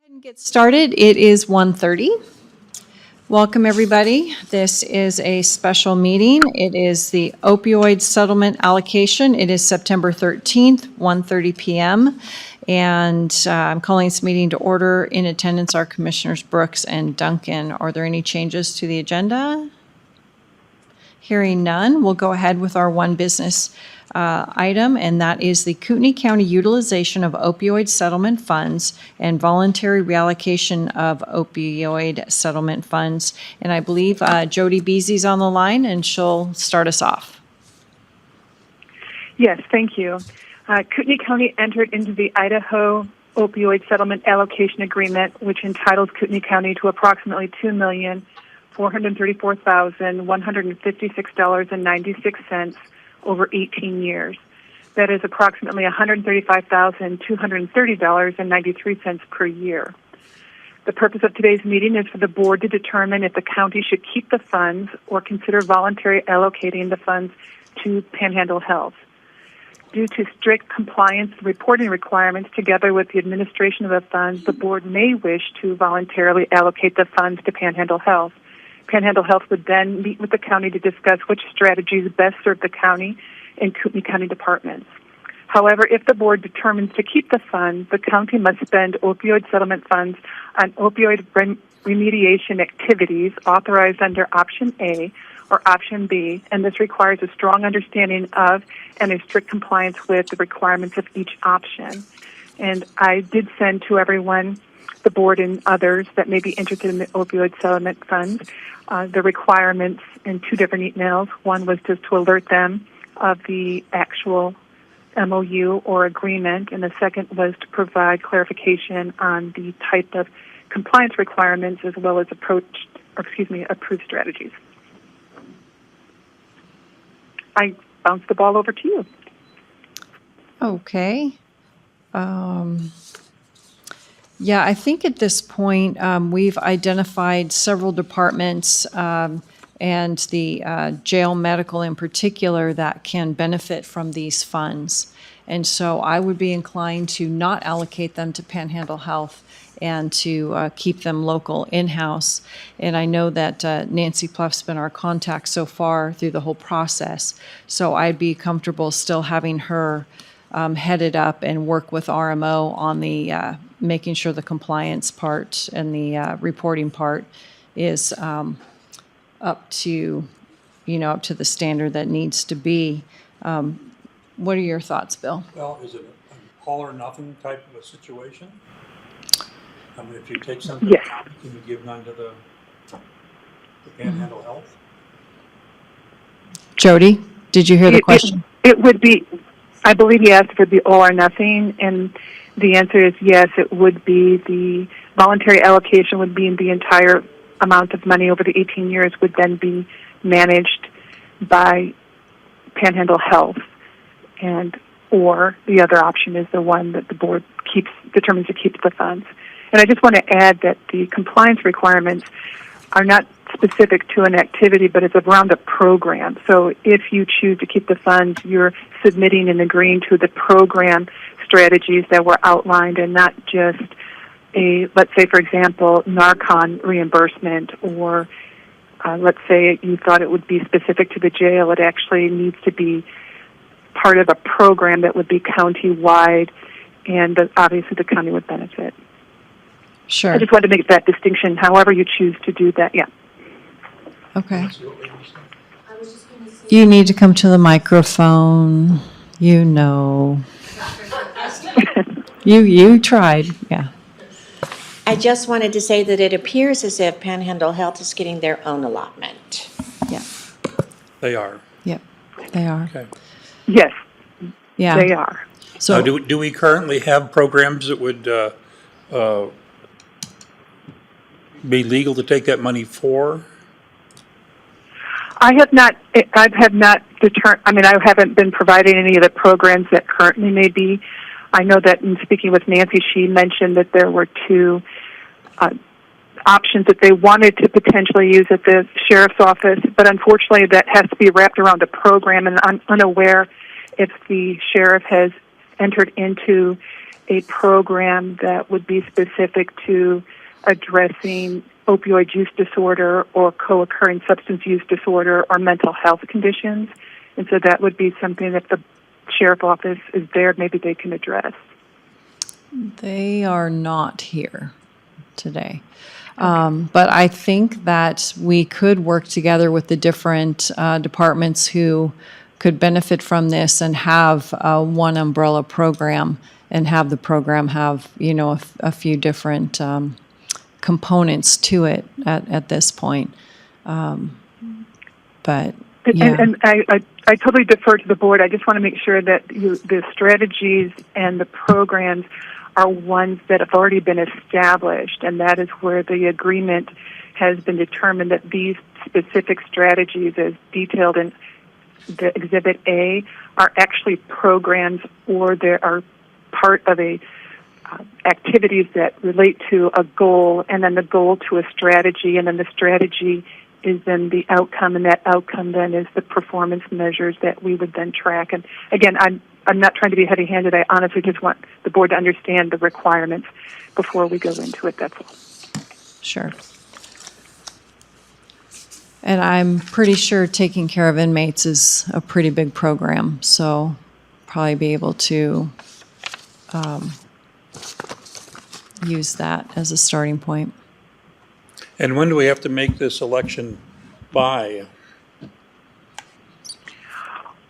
And get started. It is 1:30. Welcome, everybody. This is a special meeting. It is the opioid settlement allocation. It is September 13th, 1:30 p.m. And I'm calling this meeting to order. In attendance are Commissioners Brooks and Duncan. Are there any changes to the agenda? Hearing none, we'll go ahead with our one business item, and that is the Kootenai County utilization of opioid settlement funds and voluntary reallocation of opioid settlement funds. And I believe Jody Beesy's on the line, and she'll start us off. Yes, thank you. Kootenai County entered into the Idaho Opioid Settlement Allocation Agreement, which entitles Kootenai County to approximately $2,434,156.96 over 18 years. That is approximately $135,230.93 per year. The purpose of today's meeting is for the board to determine if the county should keep the funds or consider voluntarily allocating the funds to Panhandle Health. Due to strict compliance reporting requirements together with the administration of the funds, the board may wish to voluntarily allocate the funds to Panhandle Health. Panhandle Health would then meet with the county to discuss which strategies best serve the county and Kootenai County departments. However, if the board determines to keep the funds, the county must spend opioid settlement funds on opioid remediation activities authorized under Option A or Option B, and this requires a strong understanding of and a strict compliance with the requirements of each option. And I did send to everyone, the board and others that may be interested in the opioid settlement funds, the requirements in two different emails. One was just to alert them of the actual MOU or agreement, and the second was to provide clarification on the type of compliance requirements as well as approved strategies. I bounce the ball over to you. Okay. Yeah, I think at this point we've identified several departments and the jail medical in particular that can benefit from these funds. And so I would be inclined to not allocate them to Panhandle Health and to keep them local in-house. And I know that Nancy Pluff's been our contact so far through the whole process. So I'd be comfortable still having her head it up and work with RMO on the making sure the compliance part and the reporting part is up to the standard that needs to be. What are your thoughts, Bill? Well, is it an all or nothing type of a situation? I mean, if you take something, yes. Can you give none to the Panhandle Health? Jody, did you hear the question? It would be, I believe he asked if it would be all or nothing, and the answer is yes, it would be. The voluntary allocation would be in the entire amount of money over the 18 years would then be managed by Panhandle Health, or the other option is the one that the board determines to keep the funds. And I just want to add that the compliance requirements are not specific to an activity, but it's around a program. So if you choose to keep the funds, you're submitting and agreeing to the program strategies that were outlined and not just let's say, for example, Narcan reimbursement, or let's say you thought it would be specific to the jail. It actually needs to be part of a program that would be county-wide, and obviously the county would benefit. Sure. I just wanted to make that distinction, however you choose to do that, yeah. Okay. You need to come to the microphone. You know. You tried, yeah. I just wanted to say that it appears as if Panhandle Health is getting their own allotment. Yeah. They are. Yep, they are. Okay. Yes, Yeah. they are. So Do we currently have programs that would be legal to take that money for? I have not determined, I haven't been providing any of the programs that currently may be. I know that in speaking with Nancy, she mentioned that there were two options that they wanted to potentially use at the sheriff's office, but unfortunately that has to be wrapped around a program, and I'm unaware if the sheriff has entered into a program that would be specific to addressing opioid use disorder or co-occurring substance use disorder or mental health conditions. And so that would be something that the sheriff office is there, maybe they can address. They are not here today. But I think that we could work together with the different departments who could benefit from this and have one umbrella program and have the program have, you know, a few different components to it at this point. But yeah. And I totally defer to the board. I just want to make sure that the strategies and the programs are ones that have already been established, and that is where the agreement has been determined that these specific strategies, as detailed in the Exhibit A, are actually programs, or they are part of a activities that relate to a goal, and then the goal to a strategy, and then the strategy is then the outcome, and that outcome then is the performance measures that we would then track. And again, I'm not trying to be heavy-handed. I honestly just want the board to understand the requirements before we go into it, that's all. Sure. And I'm pretty sure taking care of inmates is a pretty big program, so probably be able to use that as a starting point. And when do we have to make this election by?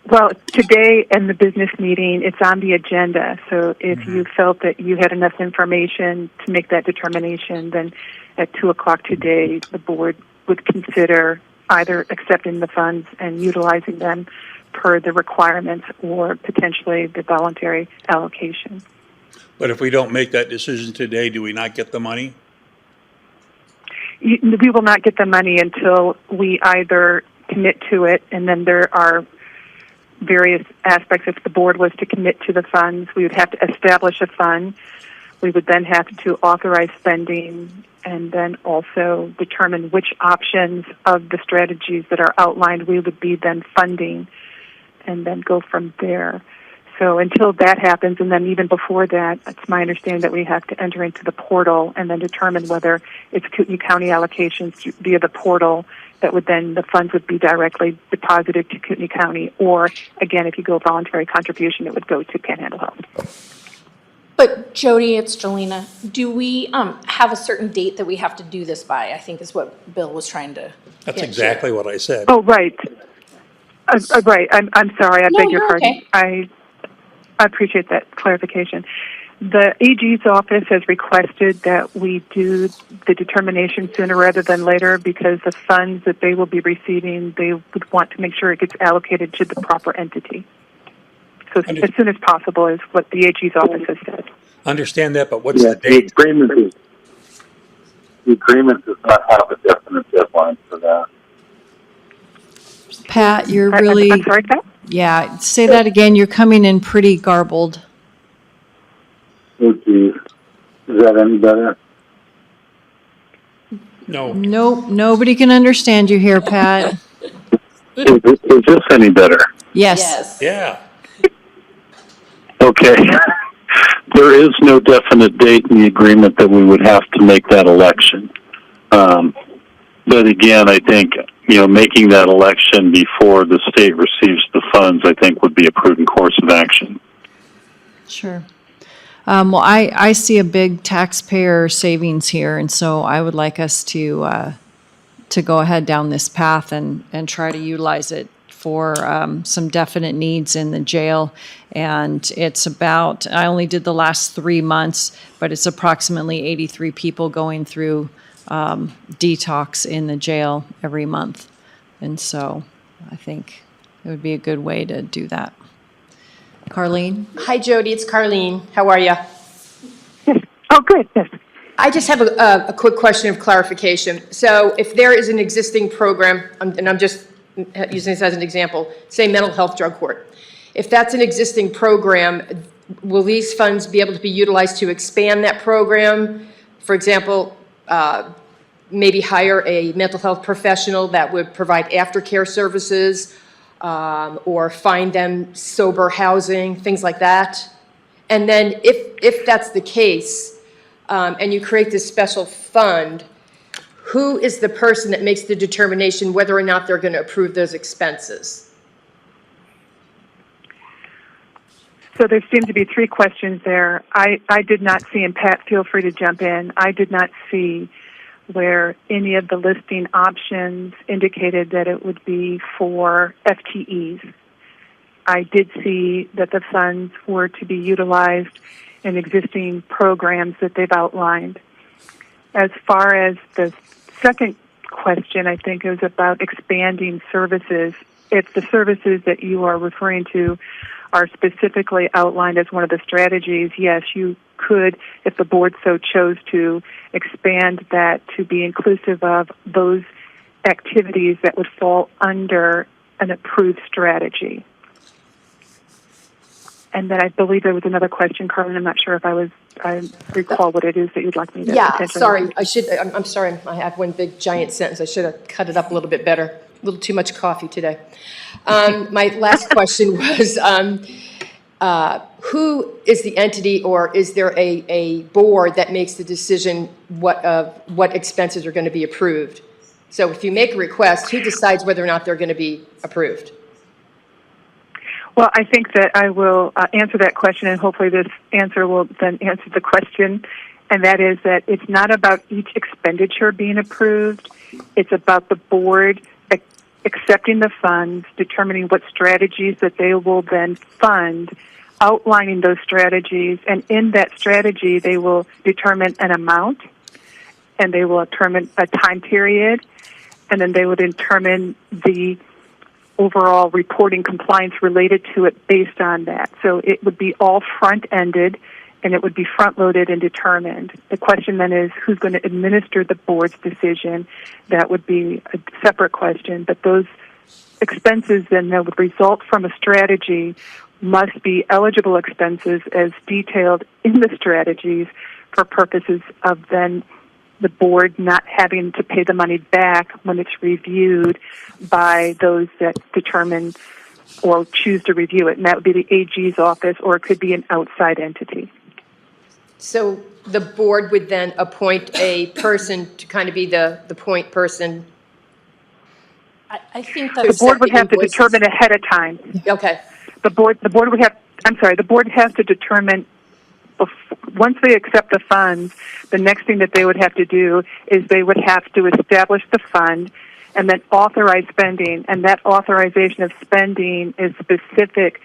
Well, today in the business meeting, it's on the agenda. So if you felt that you had enough information to make that determination, then at 2 o'clock today, the board would consider either accepting the funds and utilizing them per the requirements or potentially the voluntary allocation. But if we don't make that decision today, do we not get the money? We will not get the money until we either commit to it, and then there are various aspects. If the board was to commit to the funds, we would have to establish a fund. We would then have to authorize spending and then also determine which options of the strategies that are outlined we would be then funding, and then go from there. So until that happens, and then even before that, it's my understanding that we have to enter into the portal and then determine whether it's Kootenai County allocations via the portal that would then, the funds would be directly deposited to Kootenai County, or again, if you go voluntary contribution, it would go to Panhandle Health. But Jody, it's Jolena. Do we have a certain date that we have to do this by? I think is what Bill was trying to. That's get exactly to. what I said. Oh, right. Right. I'm sorry. I No, beg your you're pardon. okay. I appreciate that clarification. The AG's office has requested that we do the determination sooner rather than later because the funds that they will be receiving, they would want to make sure it gets allocated to the proper entity. So as soon as possible is what the AG's office has said. Understand that, but what's the date? The agreement does not have a definite deadline for that. Pat, you're really, I'm sorry, Pat? yeah, say that again. You're coming in pretty garbled. Oh, geez. Is that any better? No. Nope, nobody can understand you here, Pat. Is this any better? Yes. Yeah. Okay. There is no definite date in the agreement that we would have to make that election. But again, I think, making that election before the state receives the funds, I think would be a prudent course of action. Sure. Well, I see a big taxpayer savings here, and so I would like us to go ahead down this path and try to utilize it for some definite needs in the jail. And it's about, I only did the last 3 months, but it's approximately 83 people going through detox in the jail every month. And so I think it would be a good way to do that. Carlene? Hi, Jody. It's Carlene. How are you? Yes. Oh, good. Yes. I just have a quick question of clarification. So if there is an existing program, and I'm just using this as an example, say mental health drug court. If that's an existing program, will these funds be able to be utilized to expand that program? For example, maybe hire a mental health professional that would provide aftercare services, or find them sober housing, things like that. And then if that's the case, and you create this special fund, who is the person that makes the determination whether or not they're going to approve those expenses? So there seem to be three questions there. I did not see, and Pat, feel free to jump in, I did not see where any of the listing options indicated that it would be for FTEs. I did see that the funds were to be utilized in existing programs that they've outlined. As far as the second question, I think, is about expanding services. If the services that you are referring to are specifically outlined as one of the strategies, yes, you could, if the board so chose to, expand that to be inclusive of those activities that would fall under an approved strategy. And then I believe there was another question, Carlin. I'm not sure if I recall what it is that you'd like me to potentially. I'm sorry, I have one big giant sentence. I should have cut it up a little bit better. A little too much coffee today. My last question was, who is the entity, or is there a board that makes the decision what expenses are going to be approved? So if you make a request, who decides whether or not they're going to be approved? Well, I think that I will answer that question, and hopefully this answer will then answer the question, and that is that it's not about each expenditure being approved. It's about the board accepting the funds, determining what strategies that they will then fund, outlining those strategies, and in that strategy they will determine an amount, and they will determine a time period, and then they will determine the overall reporting compliance related to it based on that. So it would be all front-ended, and it would be front-loaded and determined. The question then is who's going to administer the board's decision. That would be a separate question. But those expenses then that would result from a strategy must be eligible expenses as detailed in the strategies for purposes of then the board not having to pay the money back when it's reviewed by those that determine or choose to review it. And that would be the AG's office, or it could be an outside entity. So the board would then appoint a person to kind of be the point person. I think The that's board would have to determine ahead of time. Okay. The board would have, the board has to determine, once they accept the funds, the next thing that they would have to do is they would have to establish the fund and then authorize spending. And that authorization of spending is specific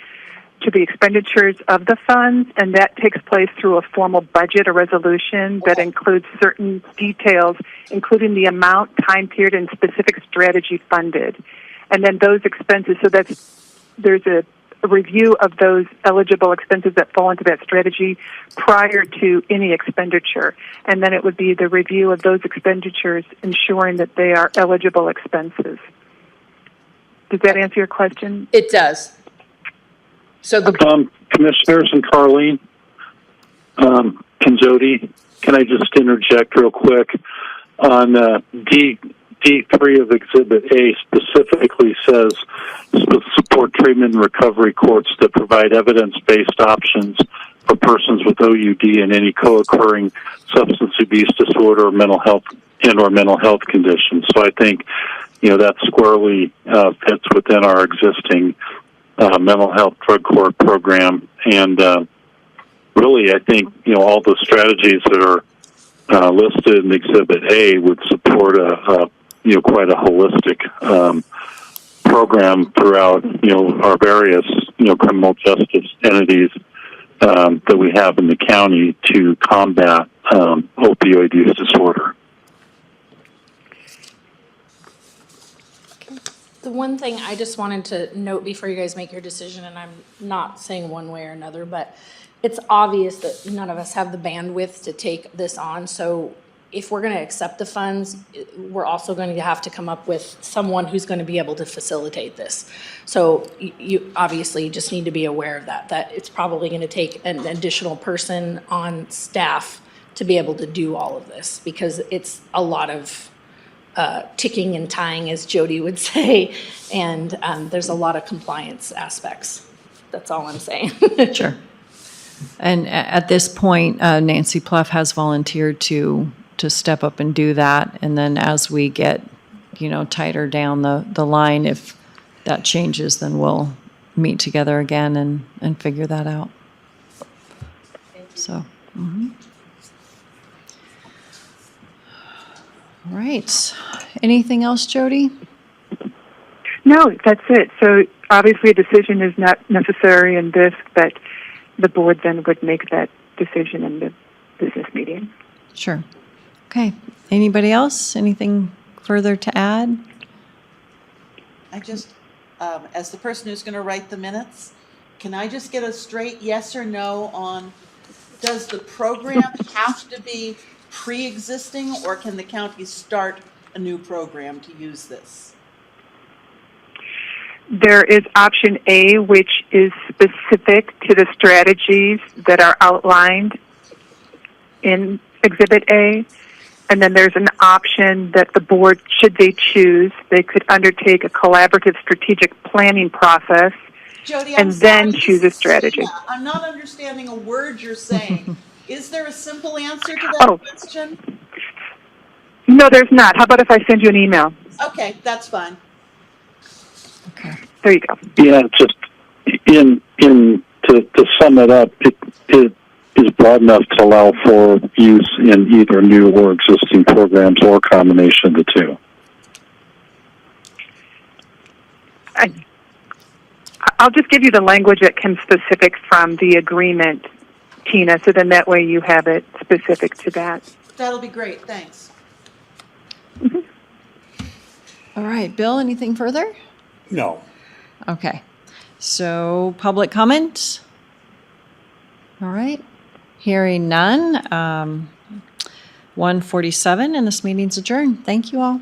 to the expenditures of the funds, and that takes place through a formal budget or resolution that includes certain details, including the amount, time period, and specific strategy funded. And then those expenses, so there's a review of those eligible expenses that fall into that strategy prior to any expenditure. And then it would be the review of those expenditures, ensuring that they are eligible expenses. Does that answer your question? It does. So the Commissioners and Carlene, and Jody, can I just interject real quick on D3 of Exhibit A specifically says support treatment and recovery courts that provide evidence-based options for persons with OUD and any co-occurring substance abuse disorder or mental health conditions. So I think, that squarely fits within our existing mental health drug court program. And really, I think, all the strategies that are listed in Exhibit A would support quite a holistic program throughout, our various, criminal justice entities that we have in the county to combat opioid use disorder. the one thing I just wanted to note before you guys make your decision, and I'm not saying one way or another, but it's obvious that none of us have the bandwidth to take this on. So if we're going to accept the funds, we're also going to have to come up with someone who's going to be able to facilitate this. So you obviously just need to be aware of that it's probably going to take an additional person on staff to be able to do all of this, because it's a lot of ticking and tying, as Jody would say, and there's a lot of compliance aspects. That's all I'm saying. Sure. And at this point, Nancy Pluff has volunteered to step up and do that. And then as we get, tighter down the line, if that changes, then we'll meet together again and figure that out. So, All right. Anything else, Jody? No, that's it. So obviously a decision is not necessary in this, but the board then would make that decision in the business meeting. Sure. Okay. Anybody else? Anything further to add? I just, as the person who's going to write the minutes, can I just get a straight yes or no on, does the program have to be pre-existing, or can the county start a new program to use this? There is option A, which is specific to the strategies that are outlined in Exhibit A. And then there's an option that the board, should they choose, they could undertake a collaborative strategic planning process Jody, and then choose a strategy. Yeah, I'm not understanding a word you're saying. Is there a simple answer to that question? No, there's not. How about if I send you an email? Okay, that's fine. Okay. There you go. Yeah, just to sum it up, it is broad enough to allow for use in either new or existing programs or combination of the two. I'll just give you the language that comes specific from the agreement, Tina, so then that way you have it specific to that. That'll be great, thanks. All right. Bill, anything further? No. Okay. So public comment? All right. Hearing none. 1:47, and this meeting's adjourned. Thank you all.